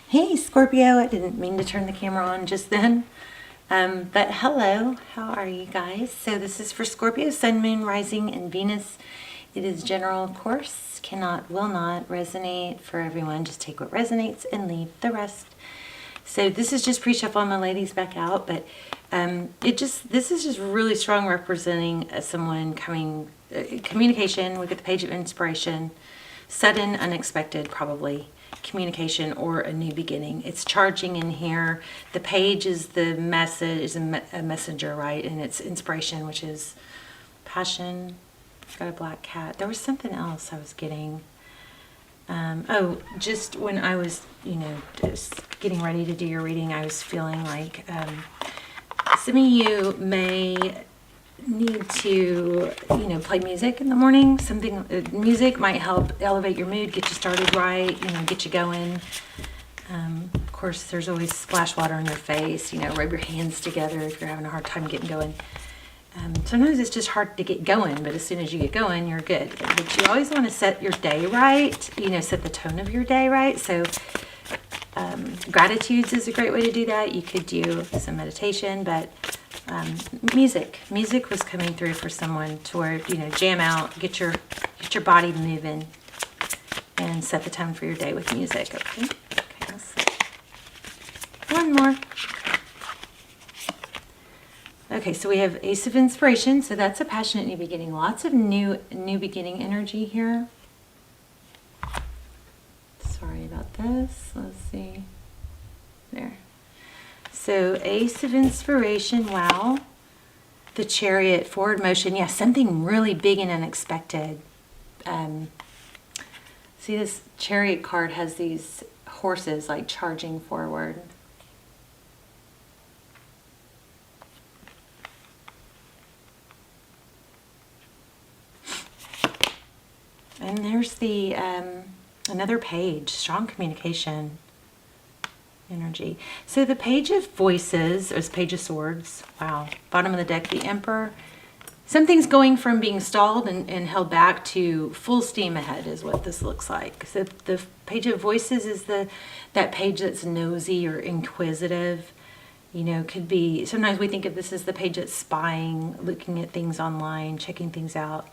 Hey Scorpio, I didn't mean to turn the camera on just then. But hello, how are you guys? So this is for Scorpio, Sun, Moon, Rising, and Venus. It is general, of course, will not resonate for everyone. Just take what resonates and leave the rest. So this is just pre-shuffle on my ladies back out, but this is just really strong representing someone coming, communication. We get the page of inspiration, sudden, unexpected, probably communication or a new beginning. It's charging in here. The page is the message, is a messenger, right? And it's inspiration, which is passion. Got a black cat. There was something else I was getting. Just when I was, just getting ready to do your reading, I was feeling like some of you may need to, play music in the morning. Music might help elevate your mood, get you started right, get you going. Of course, there's always splash water on your face, rub your hands together if you're having a hard time getting going. Sometimes it's just hard to get going, but as soon as you get going, you're good. But you always want to set your day right, set the tone of your day right. So gratitudes is a great way to do that. You could do some meditation, but music was coming through for someone to where, jam out, get your body moving, and set the tone for your day with music. Okay, let's see. One more. Okay, so we have Ace of Inspiration, so that's a passionate new beginning. Lots of new beginning energy here. Sorry about this. Let's see. There. So Ace of Inspiration, wow. The Chariot, forward motion. Yeah, something really big and unexpected. See, this Chariot card has these horses like charging forward. And there's the another page, strong communication energy. So the Page of Voices, or Page of Swords, wow. Bottom of the deck, the Emperor. Something's going from being stalled and held back to full steam ahead is what this looks like. So the Page of Voices is that page that's nosy or inquisitive. Could be, sometimes we think of this as the page that's spying, looking at things online, checking things out.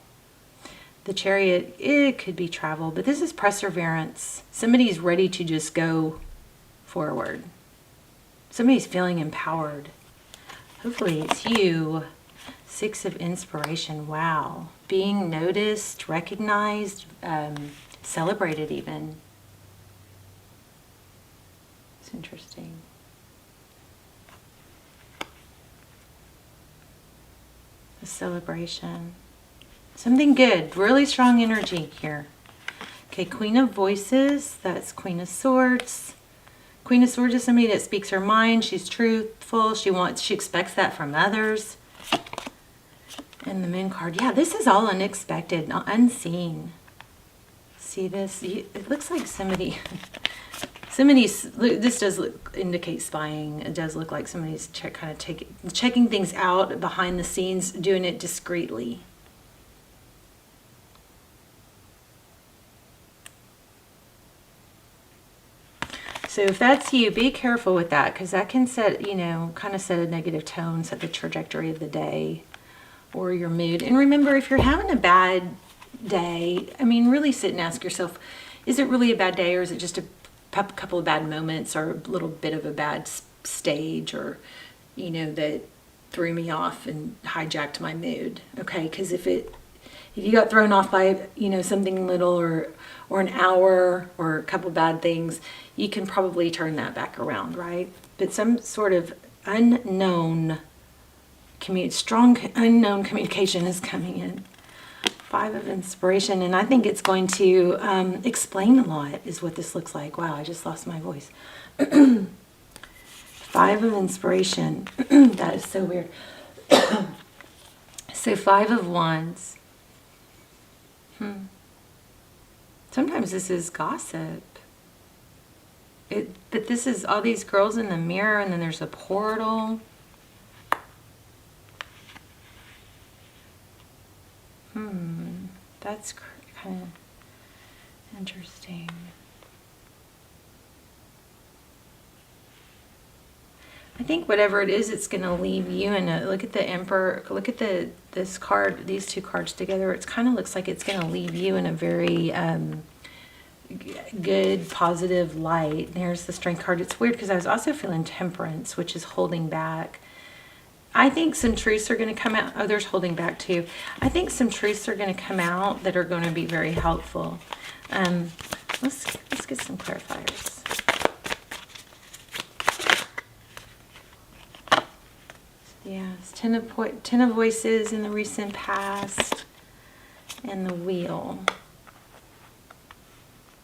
The Chariot, it could be travel, but this is perseverance. Somebody's ready to just go forward. Somebody's feeling empowered. Hopefully it's you. Six of Inspiration, wow. Being noticed, recognized, celebrated even. It's interesting. A celebration. Something good, really strong energy here. Okay, Queen of Voices, that's Queen of Swords. Queen of Swords is somebody that speaks her mind. She's truthful. She expects that from others. And the Moon card, yeah, this is all unexpected, unseen. See this? It looks like this does indicate spying. It does look like somebody's checking things out behind the scenes, doing it discreetly. So if that's you, be careful with that, because that can set, kind of set a negative tone, set the trajectory of the day or your mood. And remember, if you're having a bad day, really sit and ask yourself, is it really a bad day, or is it just a couple of bad moments, or a little bit of a bad stage, or, that threw me off and hijacked my mood? Okay, because if you got thrown off by, something little or an hour or a couple bad things, you can probably turn that back around, right? But some sort of strong unknown communication is coming in. Five of Inspiration, and I think it's going to explain a lot is what this looks like. Wow, I just lost my voice. Five of Inspiration. That is so weird. So Five of Wands. Sometimes this is gossip. But this is all these girls in the mirror, and then there's a portal. That's kind of interesting. I think whatever it is, it's going to leave you in a, look at the Emperor, look at this card, these two cards together. It kind of looks like it's going to leave you in a very good, positive light. There's the Strength card. It's weird because I was also feeling Temperance, which is holding back. I think some truths are going to come out. Oh, there's holding back too. I think some truths are going to come out that are going to be very helpful. Let's get some clarifiers. Yes, ten of Voices in the recent past, and the Wheel.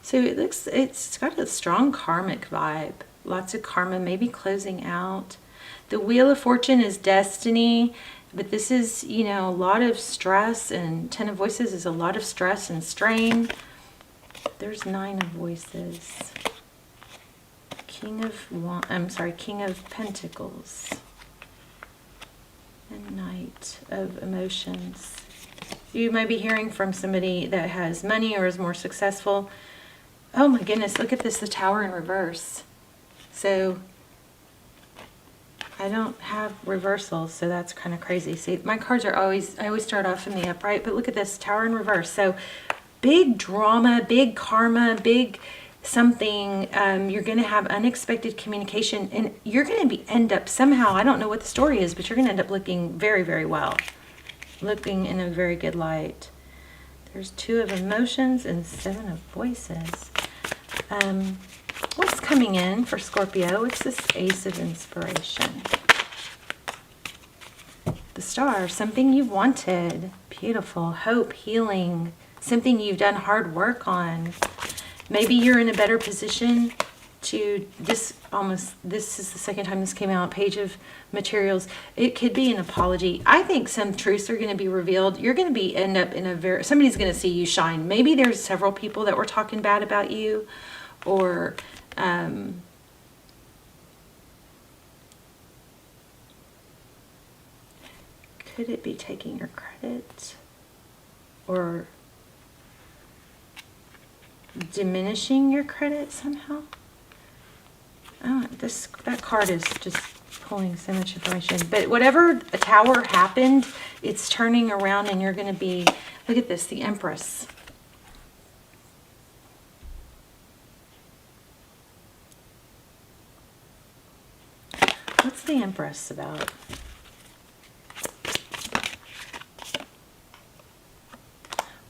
So it's got a strong karmic vibe. Lots of karma, maybe closing out. The Wheel of Fortune is destiny, but this is, you know, a lot of stress, and Ten of Voices is a lot of stress and strain. There's Nine of Voices. King of Pentacles. And Knight of Emotions. You might be hearing from somebody that has money or is more successful. Oh my goodness, look at this, the Tower in reverse. So I don't have reversals, so that's kind of crazy. See, my cards are I always start off in the upright, but look at this, Tower in reverse. So big drama, big karma, big something. You're going to have unexpected communication, and you're going to end up somehow, I don't know what the story is, but you're going to end up looking very, very well. Looking in a very good light. There's Two of Emotions and Seven of Voices. What's coming in for Scorpio? It's this Ace of Inspiration. The Star, something you wanted. Beautiful. Hope, healing. Something you've done hard work on. Maybe you're in a better position to, this is the second time this came out, Page of Materials. It could be an apology. I think some truths are going to be revealed. You're going to end up in somebody's going to see you shine. Maybe there's several people that were talking bad about you, or could it be taking your credit, or diminishing your credit somehow? That card is just pulling so much information. But whatever a Tower happened, it's turning around, and you're going to be, look at this, the Empress. What's the Empress about?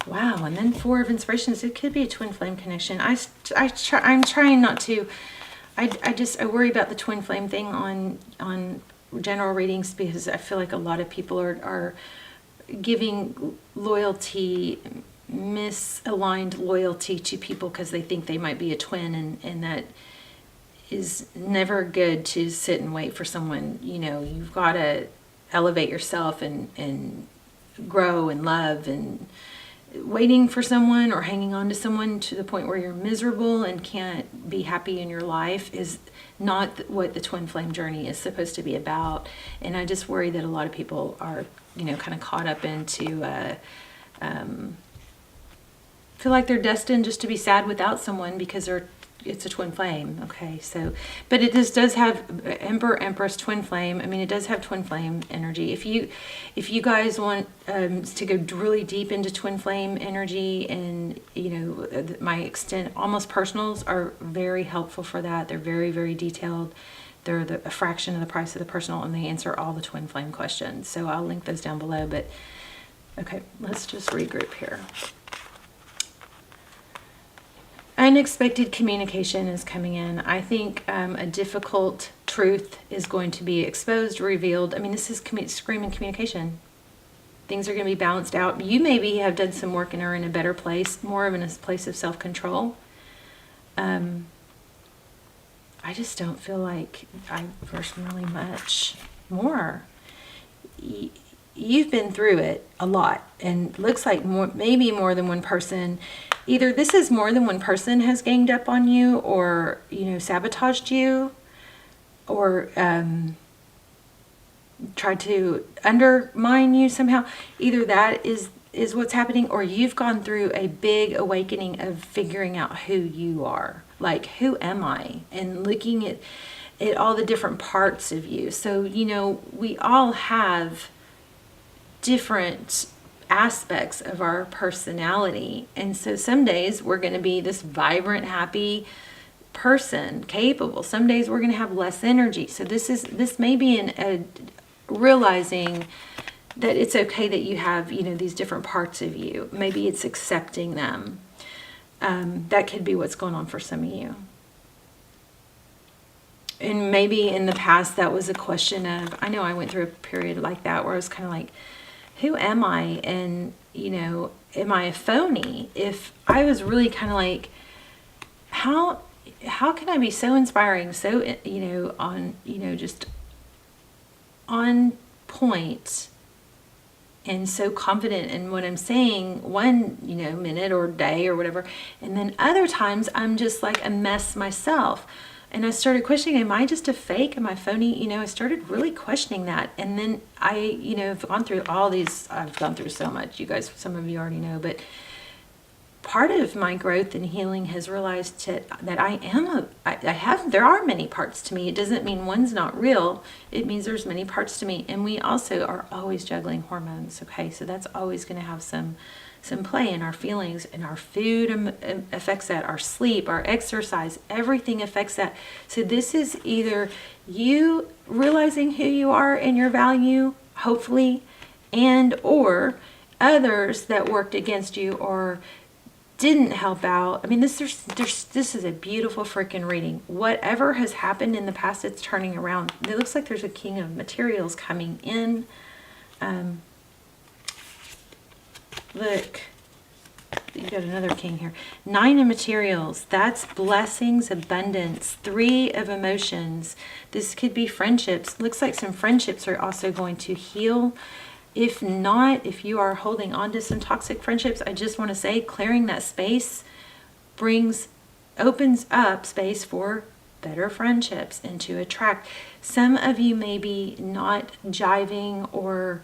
Wow, and then Four of Inspirations. It could be a twin flame connection. I'm trying not to. I worry about the twin flame thing on general readings, because I feel like a lot of people are giving loyalty, misaligned loyalty to people because they think they might be a twin, and that is never good to sit and wait for someone. You know, you've got to elevate yourself and grow and love, and waiting for someone or hanging on to someone to the point where you're miserable and can't be happy in your life is not what the twin flame journey is supposed to be about. And I just worry that a lot of people are, you know, kind of caught up into feel like they're destined just to be sad without someone because it's a twin flame. Okay, so, but it does have Emperor, Empress, twin flame. I mean, it does have twin flame energy. If you guys want to go really deep into twin flame energy, and you know, my extent almost personals are very helpful for that. They're very, very detailed. They're a fraction of the price of the personal, and they answer all the twin flame questions. So I'll link those down below. But okay, let's just regroup here. Unexpected communication is coming in. I think a difficult truth is going to be exposed, revealed. I mean, this is screaming communication. Things are going to be balanced out. You maybe have done some work and are in a better place, more of in a place of self-control. I just don't feel like I've really much more. You've been through it a lot, and looks like maybe more than one person. Either this is more than one person has ganged up on you, or, you know, sabotaged you, or tried to undermine you somehow. Either that is what's happening, or you've gone through a big awakening of figuring out who you are. Like, who am I? And looking at, all the different parts of you. So, you know, we all have different aspects of our personality. And so some days we're going to be this vibrant, happy person, capable. Some days we're going to have less energy. So this may be a realizing that it's okay that you have, you know, these different parts of you. Maybe it's accepting them. That could be what's going on for some of you. And maybe in the past that was a question of, I know I went through a period like that where I was kind of like, who am I? And, you know, am I a phony? If I was really kind of like, how can I be so inspiring, so, you know, on, you know, just on point and so confident in what I'm saying one, you know, minute or day or whatever. And then other times I'm just like a mess myself. And I started questioning, am I just a fake? Am I phony? You know, I started really questioning that. And then I, you know, have gone through all these, I've gone through so much, you guys, some of you already know, but part of my growth and healing has realized that I am there are many parts to me. It doesn't mean one's not real. It means there's many parts to me. And we also are always juggling hormones. Okay. So that's always going to have some play in our feelings, and our food affects that, our sleep, our exercise, everything affects that. So this is either you realizing who you are and your value, hopefully, and or others that worked against you or didn't help out. I mean, this is a beautiful freaking reading. Whatever has happened in the past, it's turning around. It looks like there's a king of materials coming in. Look, you got another king here. 9 of materials. That's blessings, abundance. 3 of emotions. This could be friendships. Looks like some friendships are also going to heal. If not, if you are holding on to some toxic friendships, I just want to say clearing that space opens up space for better friendships and to attract. Some of you may be not jiving or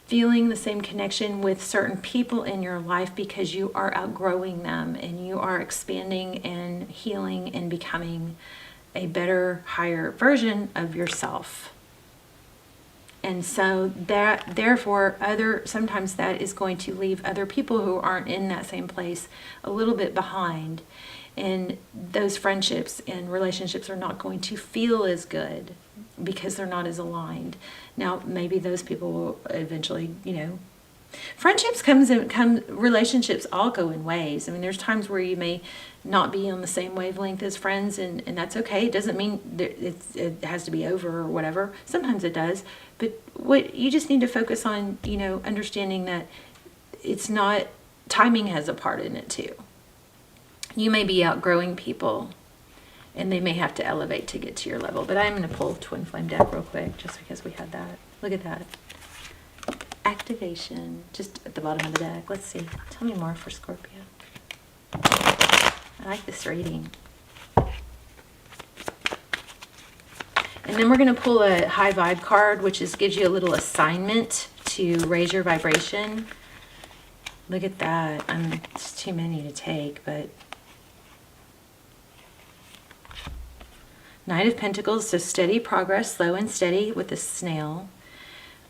feeling the same connection with certain people in your life because you are outgrowing them and you are expanding and healing and becoming a better, higher version of yourself. And so that, therefore, sometimes that is going to leave other people who aren't in that same place a little bit behind. And those friendships and relationships are not going to feel as good because they're not as aligned. Now, maybe those people will eventually, you know, friendships relationships all go in waves. I mean, there's times where you may not be on the same wavelength as friends, and that's okay. It doesn't mean it has to be over or whatever. Sometimes it does. But what you just need to focus on, you know, understanding that it's not, timing has a part in it too. You may be outgrowing people and they may have to elevate to get to your level. But I'm going to pull Twin Flame deck real quick just because we had that. Look at that. Activation, just at the bottom of the deck. Let's see. Tell me more for Scorpio. I like this reading. And then we're going to pull a high vibe card, which gives you a little assignment to raise your vibration. Look at that. It's too many to take, but Knight of Pentacles, so steady progress, slow and steady with the snail.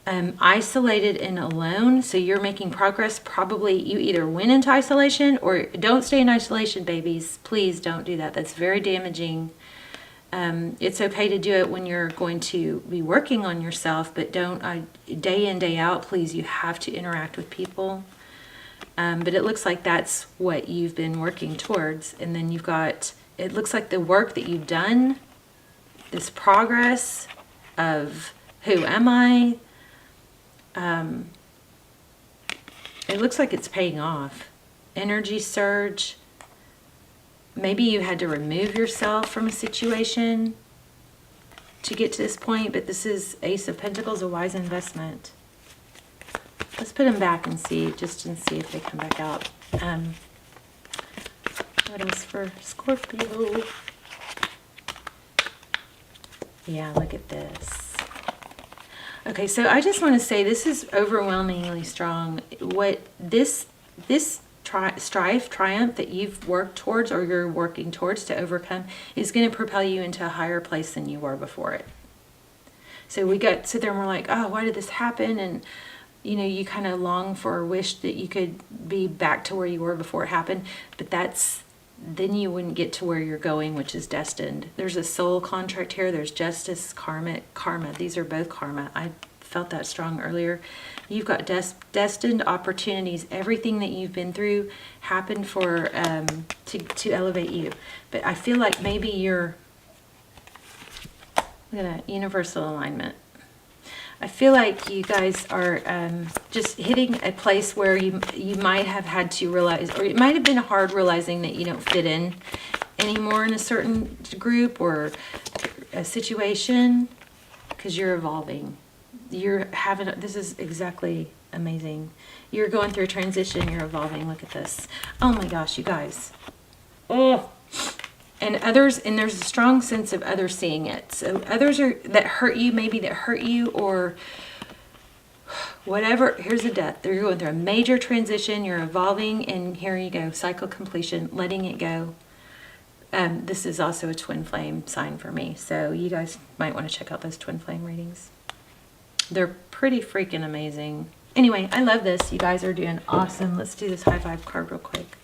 Isolated and alone, so you're making progress. Probably you either went into isolation or don't stay in isolation, babies. Please don't do that. That's very damaging. It's okay to do it when you're going to be working on yourself, but don't day in, day out, please. You have to interact with people. But it looks like that's what you've been working towards. And then you've got, it looks like the work that you've done, this progress of who am I? It looks like it's paying off. Energy surge. Maybe you had to remove yourself from a situation to get to this point, but this is Ace of Pentacles, a wise investment. Let's put them back and see, just and see if they come back out. What else for Scorpio? Yeah, look at this. Okay, so I just want to say this is overwhelmingly strong. What this strife, triumph that you've worked towards or you're working towards to overcome is going to propel you into a higher place than you were before it. So we sit there and we're like, oh, why did this happen? And you kind of long for or wish that you could be back to where you were before it happened. But then you wouldn't get to where you're going, which is destined. There's a soul contract here. There's justice, karma. These are both karma. I felt that strong earlier. You've got destined opportunities. Everything that you've been through happened for to elevate you. But I feel like maybe you're, look at that, universal alignment. I feel like you guys are just hitting a place where you might have had to realize, or it might have been hard realizing that you don't fit in anymore in a certain group or a situation, because you're evolving. This is exactly amazing. You're going through a transition, you're evolving. Look at this. Oh my gosh, you guys. Oh. And there's a strong sense of others seeing it. So others that hurt you, or whatever. Here's a death. They're going through a major transition. You're evolving, and here you go. Cycle completion, letting it go. This is also a twin flame sign for me. So you guys might want to check out those twin flame readings. They're pretty freaking amazing. Anyway, I love this. You guys are doing awesome. Let's do this high vibe card real quick.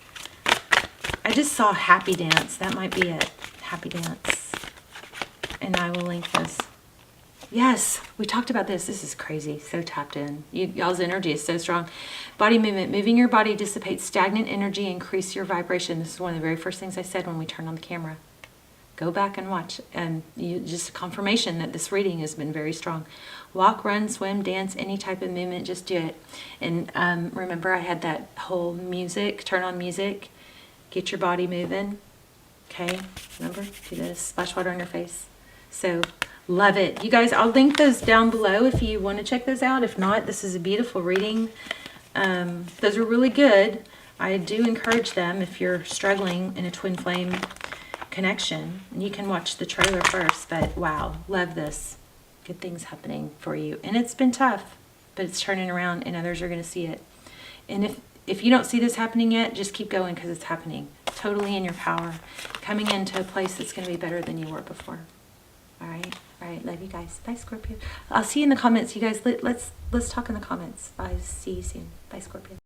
I just saw happy dance. That might be it. Happy dance. And I will link this. Yes, we talked about this. This is crazy. So tapped in. Y'all's energy is so strong. Body movement. Moving your body dissipates stagnant energy, increase your vibration. This is one of the very first things I said when we turned on the camera. Go back and watch. And just confirmation that this reading has been very strong. Walk, run, swim, dance, any type of movement. Just do it. And remember, I had that whole music, turn on music. Get your body moving. Okay, remember, do this, splash water on your face. So, love it. You guys, I'll link those down below if you want to check those out. If not, this is a beautiful reading. Those are really good. I do encourage them if you're struggling in a twin flame connection. You can watch the trailer first, but wow, love this. Good things happening for you. And it's been tough, but it's turning around and others are going to see it. And if you don't see this happening yet, just keep going, because it's happening. Totally in your power. Coming into a place that's going to be better than you were before. All right. All right. Love you guys. Bye, Scorpio. I'll see you in the comments. You guys, let's talk in the comments. Bye. See you soon. Bye, Scorpio.